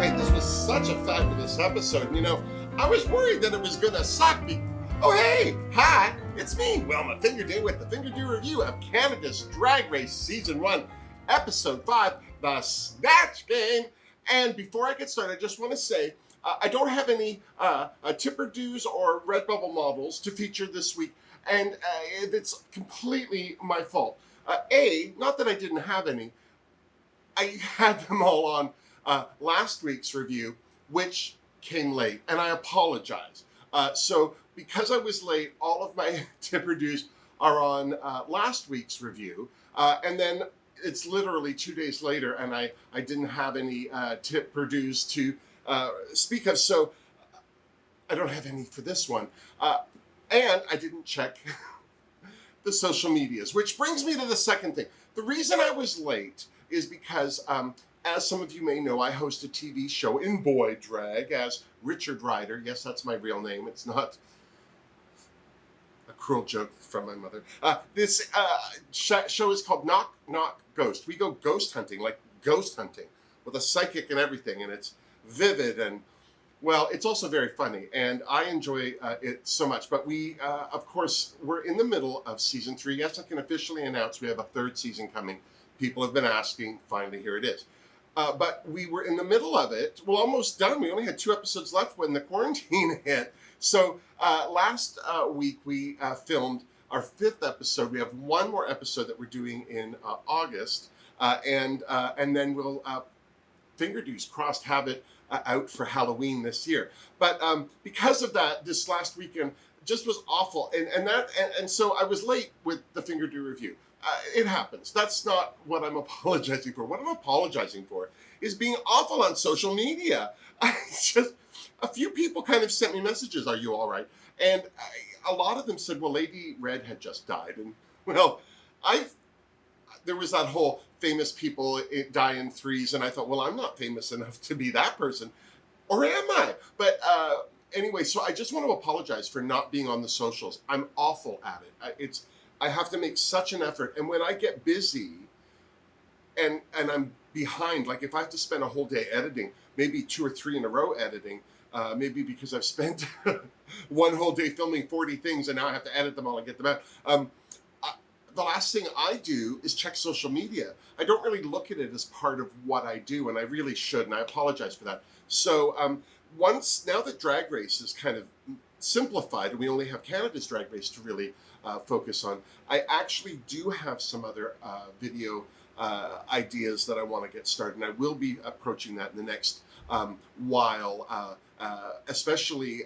great. This was such a fabulous episode. You know, I was worried that it was going to suck. Oh, hey, hi, it's me, Wilma Fingerdoo, with the Fingerdoo review of Canada's Drag Race Season 1, Episode 5, The Snatch Game. And before I get started, I just want to say, I don't have any Tipperdoos or Redbubble models to feature this week, and it's completely my fault. Not that I didn't have any, I had them all on last week's review, which came late, and I apologize. So because I was late, all of my Tipperdoos are on last week's review, and then it's literally 2 days later, and I didn't have any Tipperdoos to speak of, so I don't have any for this one. And I didn't check the social medias, which brings me to the second thing. The reason I was late is because, as some of you may know, I host a TV show in boy drag as Richard Ryder. Yes, that's my real name. It's not a cruel joke from my mother. This show is called Knock Knock Ghost. We go ghost hunting, like ghost hunting, with a psychic and everything, and it's vivid and, well, it's also very funny, and I enjoy it so much. But we, of course, we're in the middle of Season 3. Yes, I can officially announce we have a third season coming. People have been asking. Finally, here it is. But we were in the middle of it. Well, almost done. We only had 2 episodes left when the quarantine hit. So last week we filmed our 5th episode. We have one more episode that we're doing in August, and then we'll Fingerdoo's crossed have it out for Halloween this year. But because of that, this last weekend just was awful, and so I was late with the Fingerdoo review. It happens. That's not what I'm apologizing for. What I'm apologizing for is being awful on social media. Just a few people kind of sent me messages, "Are you all right?" And a lot of them said, "Well, Lady Red had just died." And, well, there was that whole famous people die in threes, and I thought, well, I'm not famous enough to be that person. Or am I? But anyway, so I just want to apologize for not being on the socials. I'm awful at it. I have to make such an effort. And when I get busy and I'm behind, like if I have to spend a whole day editing, maybe 2 or 3 in a row editing, maybe because I've spent one whole day filming 40 things and now I have to edit them all and get them out. The last thing I do is check social media. I don't really look at it as part of what I do, and I really should, and I apologize for that. So now that Drag Race is kind of simplified, and we only have Canada's Drag Race to really focus on, I actually do have some other video ideas that I want to get started, and I will be approaching that in the next while, especially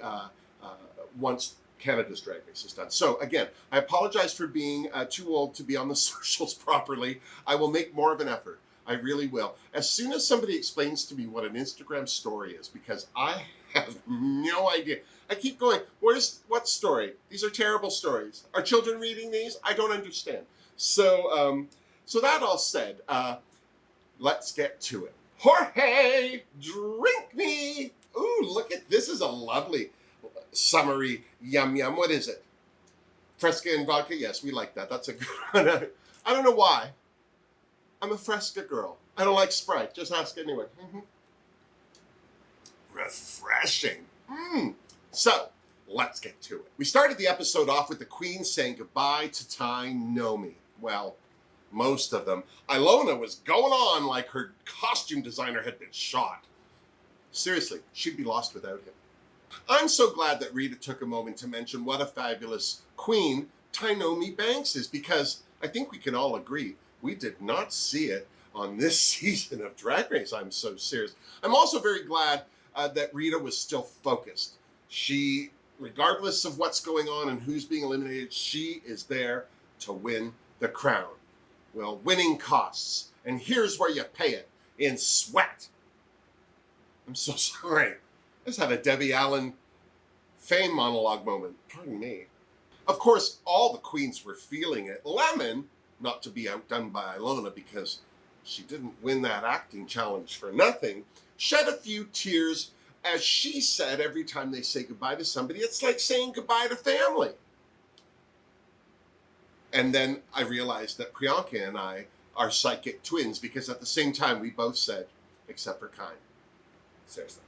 once Canada's Drag Race is done. So again, I apologize for being too old to be on the socials properly. I will make more of an effort. I really will. As soon as somebody explains to me what an Instagram story is, because I have no idea. I keep going, what story? These are terrible stories. Are children reading these? I don't understand. So, so that all said, let's get to it. Jorge, drink me. Ooh, look at this. Is a lovely summery yum yum. What is it? Fresca and vodka? Yes, we like that. That's a good one. I don't know why. I'm a Fresca girl. I don't like Sprite. Just ask anyway. Refreshing. So, let's get to it. We started the episode off with the Queen saying goodbye to Ty Nomi. Well, most of them. Alona was going on like her costume designer had been shot. Seriously, she'd be lost without him. I'm so glad that Rita took a moment to mention what a fabulous queen Ty Nomi Banks is, because I think we can all agree we did not see it on this season of Drag Race. I'm so serious. I'm also very glad that Rita was still focused. She, regardless of what's going on and who's being eliminated, she is there to win the crown. Well, winning costs, and here's where you pay it, in sweat. I'm so sorry. I just had a Debbie Allen fame monologue moment. Pardon me. Of course, all the queens were feeling it. Lemon, not to be outdone by Alona because she didn't win that acting challenge for nothing, shed a few tears as she said every time they say goodbye to somebody, it's like saying goodbye to family. And then I realized that Priyanka and I are psychic twins because at the same time we both said, except for Kind. Seriously.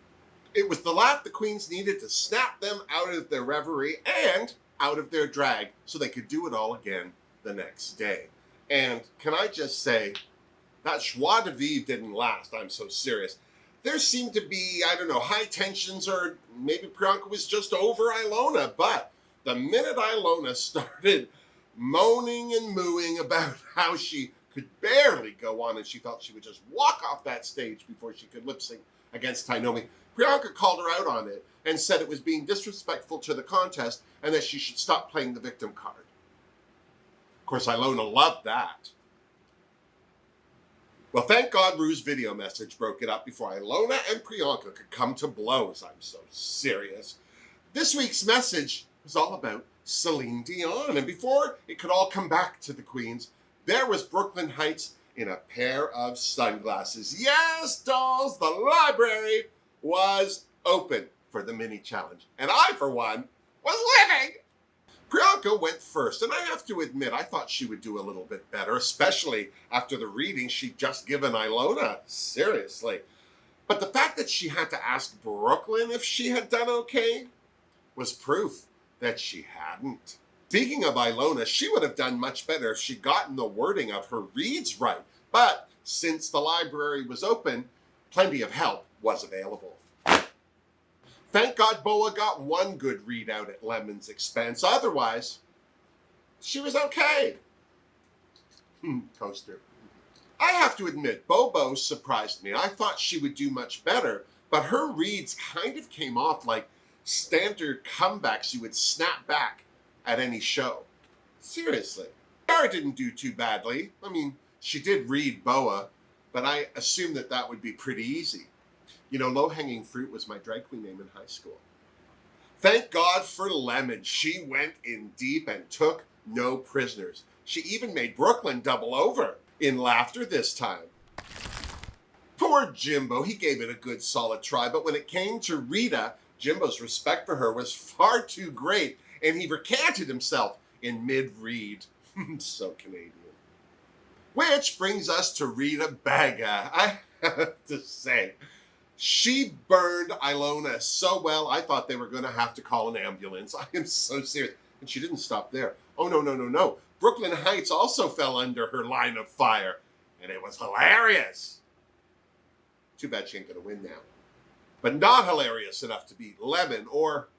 It was the laugh the queens needed to snap them out of their reverie and out of their drag so they could do it all again the next day. And can I just say, that joie de vivre didn't last. I'm so serious. There seemed to be, I don't know, high tensions, or maybe Priyanka was just over Alona. But the minute Alona started moaning and mooing about how she could barely go on and she felt she would just walk off that stage before she could lip sync against Tainomi, Priyanka called her out on it and said it was being disrespectful to the contest and that she should stop playing the victim card. Of course, Alona loved that. Well, thank God Rue's video message broke it up before Alona and Priyanka could come to blows. I'm so serious. This week's message was all about Celine Dion. And before it could all come back to the queens, there was Brooklyn Heights in a pair of sunglasses. Yes, dolls, the library was open for the mini challenge. And I, for one, was living. Priyanka went first, and I have to admit, I thought she would do a little bit better, especially after the reading she'd just given Alona. Seriously. But the fact that she had to ask Brooklyn if she had done okay was proof that she hadn't. Speaking of Alona, she would have done much better if she'd gotten the wording of her reads right. But since the library was open, plenty of help was available. Thank God Boa got one good read out at Lemon's expense. Otherwise, she was okay. Coaster. I have to admit, Bobo surprised me. I thought she would do much better, but her reads kind of came off like standard comebacks you would snap back at any show. Seriously. Kiara didn't do too badly. I mean, she did read Boa, but I assumed that would be pretty easy. You know, low-hanging fruit was my drag queen name in high school. Thank God for Lemon. She went in deep and took no prisoners. She even made Brooklyn double over in laughter this time. Poor Jimbo, he gave it a good solid try, but when it came to Rita, Jimbo's respect for her was far too great, and he recanted himself in mid-read. So Canadian. Which brings us to Rita Beggar. I have to say, she burned Alona so well, I thought they were going to have to call an ambulance. I am so serious. And she didn't stop there. Oh, no. Brooklyn Heights also fell under her line of fire. And it was hilarious. Too bad she ain't going to win now. But not hilarious enough to beat Lemon, or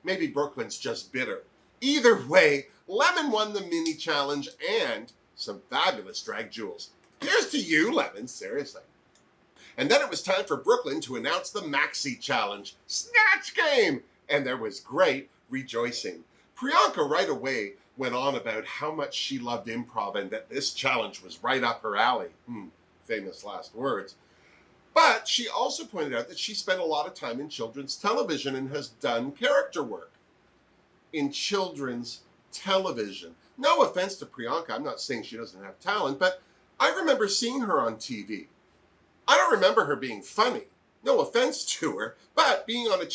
maybe Brooklyn's just bitter. Either way, Lemon won the mini challenge and some fabulous drag jewels. Here's to you, Lemon, seriously. And then it was time for Brooklyn to announce the Maxi Challenge, Snatch Game! And there was great rejoicing. Priyanka right away went on about how much she loved improv and that this challenge was right up her alley. Famous last words. But she also pointed out that she spent a lot of time in children's television and has done character work in children's television. No offense to Priyanka, I'm not saying she doesn't have talent, but I remember seeing her on TV. I don't remember her being funny. No offense to her, but being on a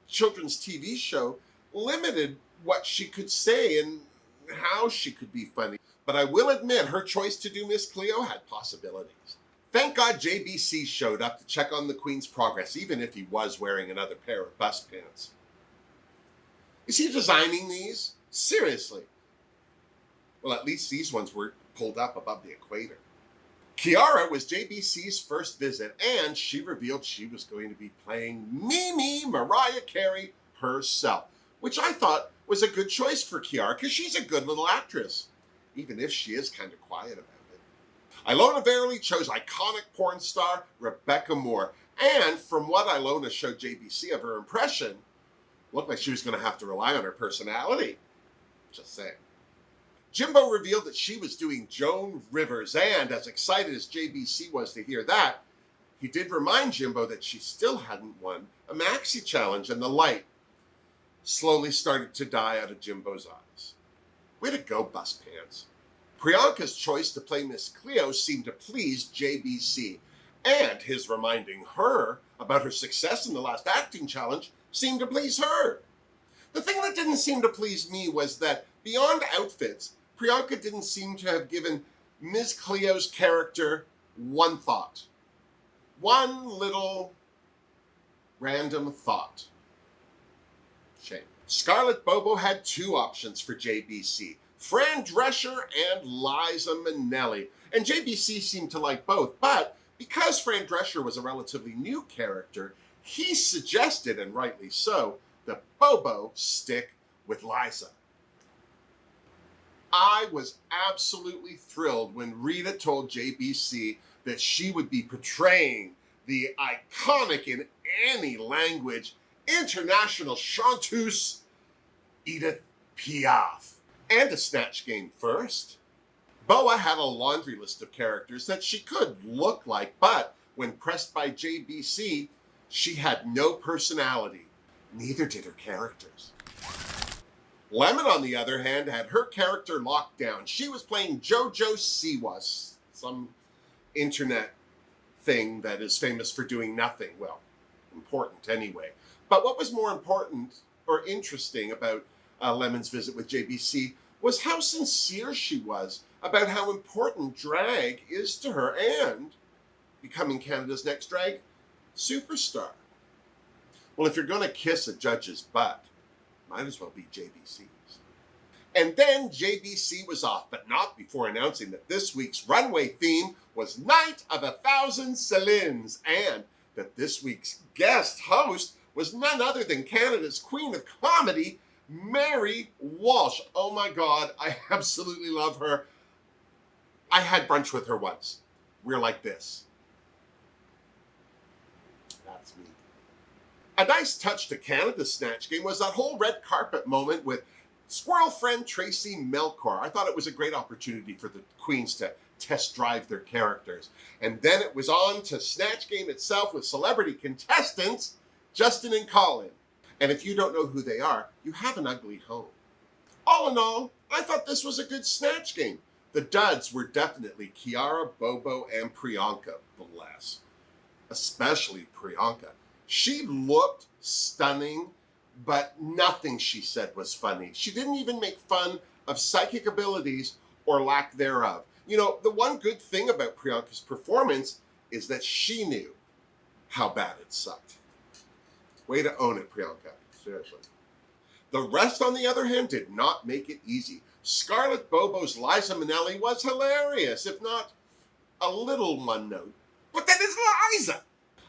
children's TV show limited what she could say and how she could be funny. But I will admit, her choice to do Miss Cleo had possibilities. Thank God JBC showed up to check on the Queen's progress, even if he was wearing another pair of bust pants. Is he designing these? Seriously. Well, at least these ones were pulled up above the equator. Kiara was JBC's first visit, and she revealed she was going to be playing Mimi, Mariah Carey, herself, which I thought was a good choice for Kiara, because she's a good little actress, even if she is kind of quiet about it. Alona Verily chose iconic porn star Rebecca Moore, and from what Alona showed JBC of her impression, looked like she was going to have to rely on her personality. Just saying. Jimbo revealed that she was doing Joan Rivers, and as excited as JBC was to hear that, he did remind Jimbo that she still hadn't won a Maxi Challenge, and the light slowly started to die out of Jimbo's eyes. Way to go, Bust Pants. Priyanka's choice to play Miss Cleo seemed to please JBC, and his reminding her about her success in the last acting challenge seemed to please her. The thing that didn't seem to please me was that, beyond outfits, Priyanka didn't seem to have given Ms. Cleo's character one thought. One little Random thought. Shame. Scarlett Bobo had two options for JBC, Fran Drescher and Liza Minnelli. And JBC seemed to like both, but because Fran Drescher was a relatively new character, he suggested, and rightly so, that Bobo stick with Liza. I was absolutely thrilled when Rita told JBC that she would be portraying the iconic in any language international chanteuse Edith Piaf. And a Snatch Game first. Boa had a laundry list of characters that she could look like, but when pressed by JBC, she had no personality. Neither did her characters. Lemon, on the other hand, had her character locked down. She was playing JoJo Siwa, some internet thing that is famous for doing nothing. Well, important anyway. But what was more important or interesting about Lemon's visit with JBC was how sincere she was about how important drag is to her and becoming Canada's next drag superstar. Well, if you're going to kiss a judge's butt, might as well be JBC's. And then JBC was off, but not before announcing that this week's runway theme was Night of 1,000 Celines, and that this week's guest host was none other than Canada's Queen of Comedy, Mary Walsh. Oh my God, I absolutely love her. I had brunch with her once. We're like this. That's me. A nice touch to Canada's Snatch Game was that whole red carpet moment with squirrel friend Tracy Melkor. I thought it was a great opportunity for the queens to test drive their characters. And then it was on to Snatch Game itself with celebrity contestants Justin and Colin. And if you don't know who they are, you have an ugly home. All in all, I thought this was a good Snatch Game. The duds were definitely Kiara, Bobo, and Priyanka, bless. Especially Priyanka. She looked stunning, but nothing she said was funny. She didn't even make fun of psychic abilities or lack thereof. You know, the one good thing about Priyanka's performance is that she knew how bad it sucked. Way to own it, Priyanka. Seriously. The rest, on the other hand, did not make it easy. Scarlett Bobo's Liza Minnelli was hilarious, if not a little one note. But that is Liza!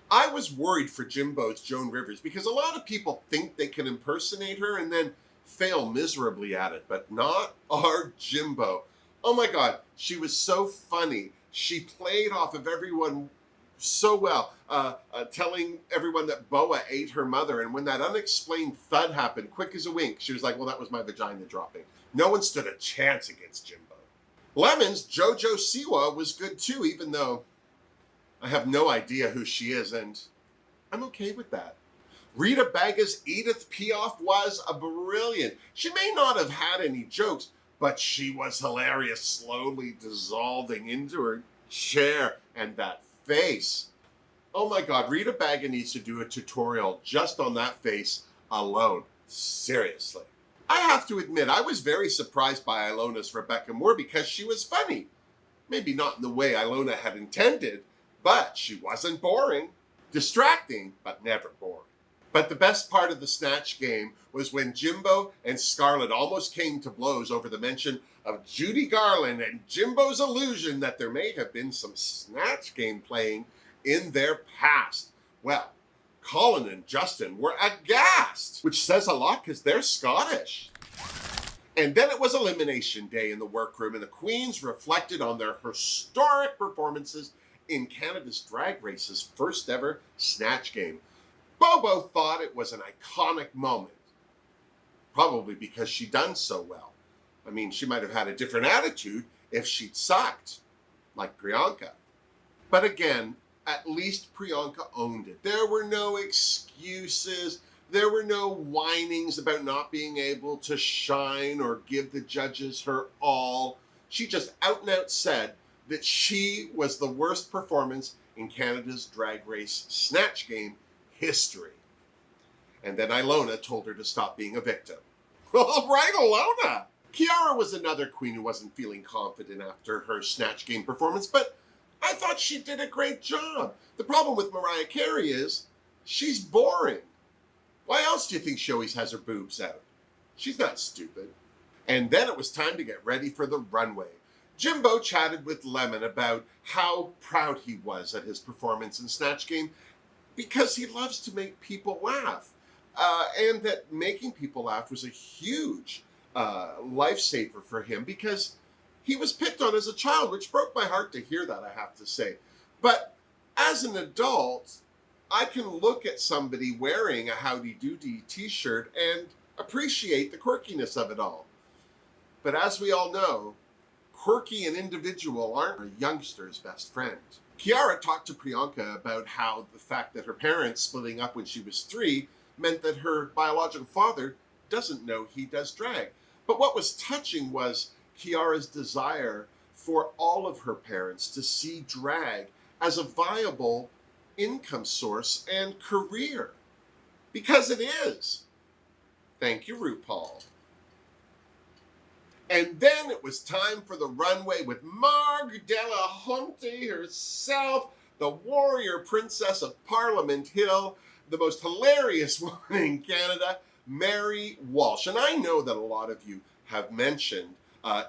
I was worried for Jimbo's Joan Rivers because a lot of people think they can impersonate her and then fail miserably at it, but not our Jimbo. Oh my God, she was so funny. She played off of everyone so well, telling everyone that Boa ate her mother, and when that unexplained thud happened, quick as a wink, she was like, well, that was my vagina dropping. No one stood a chance against Jimbo. Lemon's JoJo Siwa was good too, even though I have no idea who she is, and I'm okay with that. Rita Beggar's Edith Piaf was a brilliant. She may not have had any jokes, but she was hilarious, slowly dissolving into her chair, and that face. Oh my God, Rita Beggar needs to do a tutorial just on that face alone. Seriously. I have to admit, I was very surprised by Ilona's Rebecca Moore because she was funny. Maybe not in the way Alona had intended, but she wasn't boring. Distracting, but never boring. But the best part of the Snatch Game was when Jimbo and Scarlett almost came to blows over the mention of Judy Garland and Jimbo's illusion that there may have been some Snatch Game playing in their past. Well, Colin and Justin were aghast, which says a lot because they're Scottish. And then it was Elimination Day in the workroom, and the queens reflected on their historic performances in Canada's Drag Race's first ever Snatch Game. Bobo thought it was an iconic moment, probably because she'd done so well. I mean, she might have had a different attitude if she'd sucked, like Priyanka. But again, at least Priyanka owned it. There were no excuses. There were no whinings about not being able to shine or give the judges her all. She just out and out said that she was the worst performance in Canada's Drag Race Snatch Game history. And then Alona told her to stop being a victim. All right, Alona! Kiara was another queen who wasn't feeling confident after her Snatch Game performance, but I thought she did a great job. The problem with Mariah Carey is She's boring. Why else do you think she always has her boobs out? She's not stupid. And then it was time to get ready for the runway. Jimbo chatted with Lemon about how proud he was at his performance in Snatch Game because he loves to make people laugh. And that making people laugh was a huge lifesaver for him because he was picked on as a child, which broke my heart to hear that, I have to say. But as an adult, I can look at somebody wearing a Howdy Doody t-shirt and appreciate the quirkiness of it all. But as we all know, quirky and individual aren't a youngster's best friend. Kiara talked to Priyanka about how the fact that her parents splitting up when she was 3 meant that her biological father doesn't know he does drag. But what was touching was Kiara's desire for all of her parents to see drag as a viable income source and career. Because it is. Thank you, RuPaul. And then it was time for the runway with Marg Delahunty herself, the warrior princess of Parliament Hill, the most hilarious woman in Canada, Mary Walsh. And I know that a lot of you have mentioned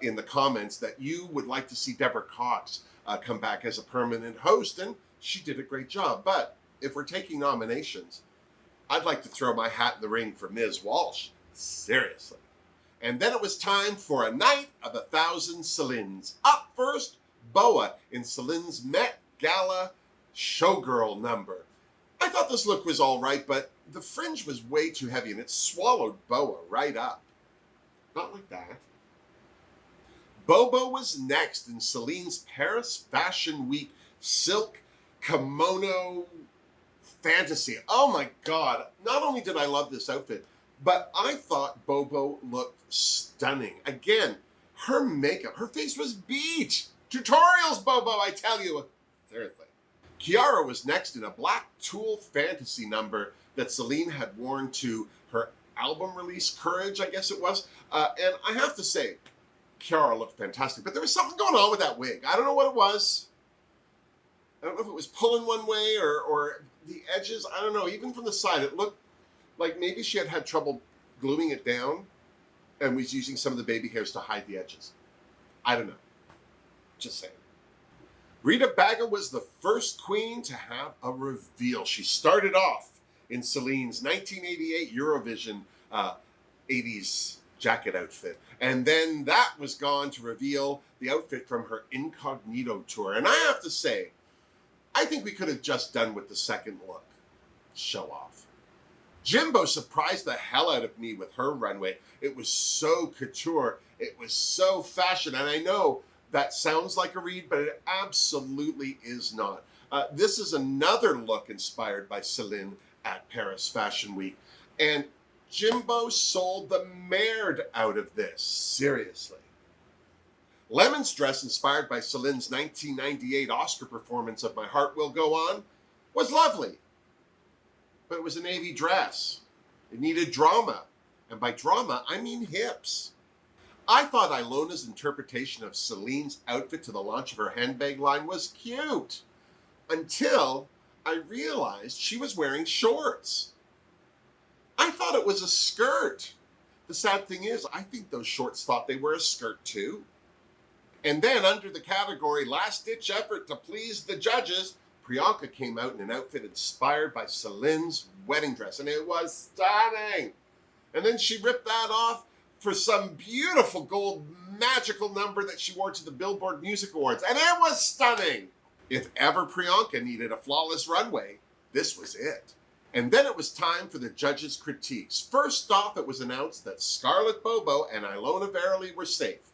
in the comments that you would like to see Deborah Cox come back as a permanent host, and she did a great job. But if we're taking nominations, I'd like to throw my hat in the ring for Ms. Walsh. Seriously. And then it was time for a night of 1,000 Celines. Up first, Boa in Celine's Met Gala showgirl number. I thought this look was all right, but the fringe was way too heavy and it swallowed Boa right up. Not like that. Bobo was next in Celine's Paris Fashion Week silk kimono fantasy. Oh my God. Not only did I love this outfit, but I thought Bobo looked stunning. Again, her makeup, her face was beat. Tutorials, Bobo, I tell you. Seriously. Kiara was next in a black tulle fantasy number that Celine had worn to her album release, Courage, I guess it was. And I have to say, Kiara looked fantastic, but there was something going on with that wig. I don't know what it was. I don't know if it was pulling one way or the edges. I don't know. Even from the side, it looked like maybe she had trouble gluing it down and was using some of the baby hairs to hide the edges. I don't know. Just saying. Rita Beggar was the first queen to have a reveal. She started off in Celine's 1988 Eurovision 80s jacket outfit. And then that was gone to reveal the outfit from her Incognito tour. And I have to say, I think we could have just done with the second look. Show off. Jimbo surprised the hell out of me with her runway. It was so couture. It was so fashion. And I know that sounds like a read, but it absolutely is not. This is another look inspired by Celine at Paris Fashion Week. And Jimbo sold the merde out of this. Seriously. Lemon's dress, inspired by Celine's 1998 Oscar performance of My Heart Will Go On, was lovely. But it was a navy dress. It needed drama. And by drama, I mean hips. I thought Ilona's interpretation of Celine's outfit to the launch of her handbag line was cute. Until I realized she was wearing shorts. I thought it was a skirt. The sad thing is, I think those shorts thought they were a skirt too. And then under the category last-ditch effort to please the judges, Priyanka came out in an outfit inspired by Celine's wedding dress, and it was stunning. And then she ripped that off for some beautiful gold magical number that she wore to the Billboard Music Awards, and it was stunning. If ever Priyanka needed a flawless runway, this was it. And then it was time for the judges' critiques. First off, it was announced that Scarlett Bobo and Ilona Verily were safe,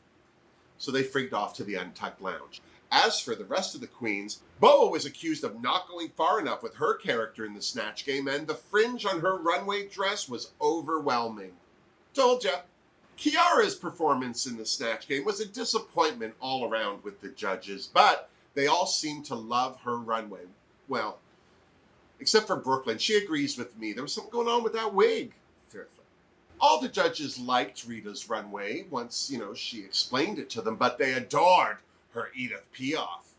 so they frigged off to the Untucked Lounge. As for the rest of the queens, Boa was accused of not going far enough with her character in the Snatch Game, and the fringe on her runway dress was overwhelming. Told ya. Kiara's performance in the Snatch Game was a disappointment all around with the judges, but they all seemed to love her runway. Well, except for Brooklyn. She agrees with me. There was something going on with that wig. Seriously. All the judges liked Rita's runway once, she explained it to them, but they adored her Edith Piaf.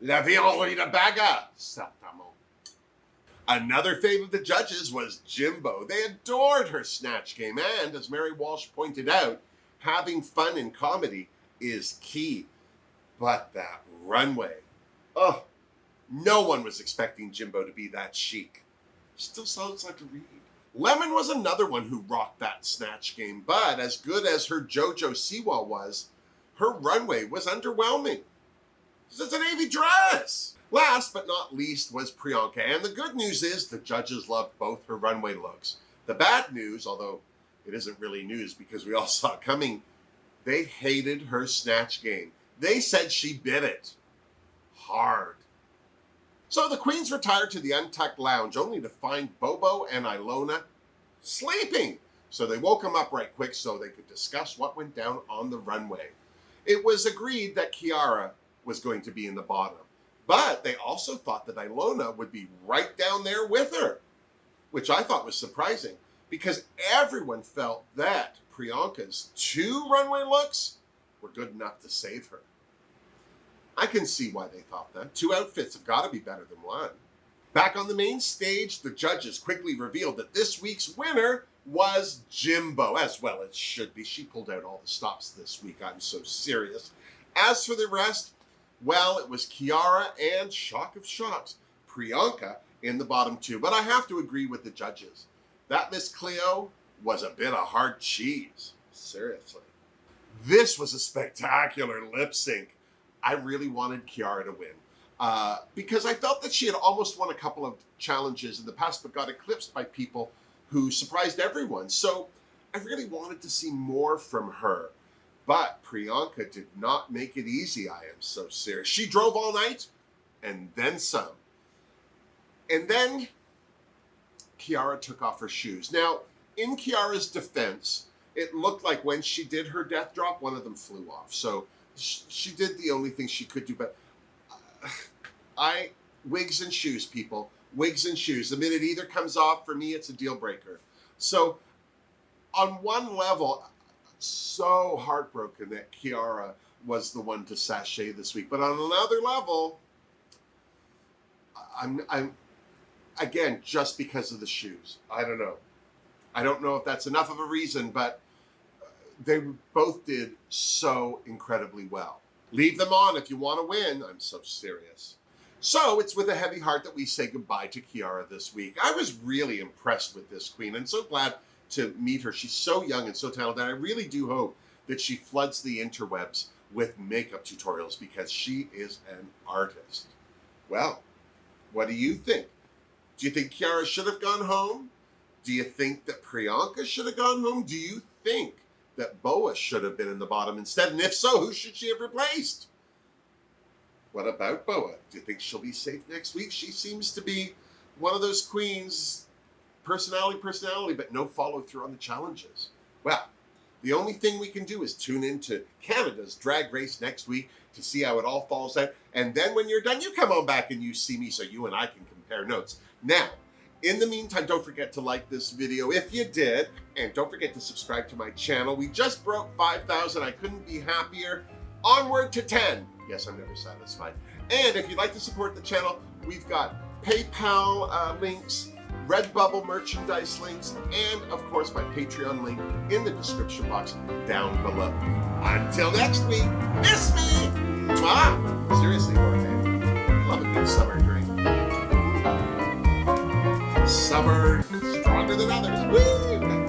La vie en Rita Beggar, certainement. Another fave of the judges was Jimbo. They adored her Snatch Game, and as Mary Walsh pointed out, having fun in comedy is key. But that runway, oh, no one was expecting Jimbo to be that chic. Still sounds like a read. Lemon was another one who rocked that Snatch Game, but as good as her JoJo Siwa was, her runway was underwhelming. It's a navy dress. Last but not least was Priyanka, and the good news is the judges loved both her runway looks. The bad news, although it isn't really news because we all saw it coming, they hated her Snatch Game. They said she bit it hard. So the queens retired to the Untucked Lounge only to find Bobo and Alona sleeping. So they woke them up right quick so they could discuss what went down on the runway. It was agreed that Kiara was going to be in the bottom, but they also thought that Alona would be right down there with her, which I thought was surprising because everyone felt that Priyanka's 2 runway looks were good enough to save her. I can see why they thought that. 2 outfits have got to be better than 1. Back on the main stage, the judges quickly revealed that this week's winner was Jimbo, as well it should be. She pulled out all the stops this week. I'm so serious. As for the rest, well, it was Kiara and, shock of shocks, Priyanka in the bottom 2. But I have to agree with the judges. That Miss Cleo was a bit of hard cheese. Seriously. This was a spectacular lip sync. I really wanted Kiara to win because I felt that she had almost won a couple of challenges in the past but got eclipsed by people who surprised everyone. So I really wanted to see more from her. But Priyanka did not make it easy, I am so serious. She drove all night and then some. And then Kiara took off her shoes. Now, in Kiara's defense, it looked like when she did her death drop, one of them flew off. So she did the only thing she could do, but wigs and shoes, people. Wigs and shoes. The minute either comes off, for me, it's a deal breaker. So on one level, so heartbroken that Kiara was the one to sashay this week. But on another level, I'm again, just because of the shoes. I don't know. I don't know if that's enough of a reason, but they both did so incredibly well. Leave them on if you want to win. I'm so serious. So it's with a heavy heart that we say goodbye to Kiara this week. I was really impressed with this queen and so glad to meet her. She's so young and so talented. I really do hope that she floods the interwebs with makeup tutorials because she is an artist. Well, what do you think? Do you think Kiara should have gone home? Do you think that Priyanka should have gone home? Do you think that Boa should have been in the bottom instead? And if so, who should she have replaced? What about Boa? Do you think she'll be safe next week? She seems to be one of those queens, personality, but no follow through on the challenges. Well, the only thing we can do is tune into Canada's Drag Race next week to see how it all falls out. And then when you're done, you come on back and you see me so you and I can compare notes. Now, in the meantime, don't forget to like this video if you did, and don't forget to subscribe to my channel. We just broke 5,000. I couldn't be happier. Onward to 10. Yes, I'm never satisfied. And if you'd like to support the channel, we've got PayPal links, Redbubble merchandise links, and of course my Patreon link in the description box down below. Until next week, miss me! Mwah! Seriously, Jorge, love a good summer drink. Summer stronger than others. Woo!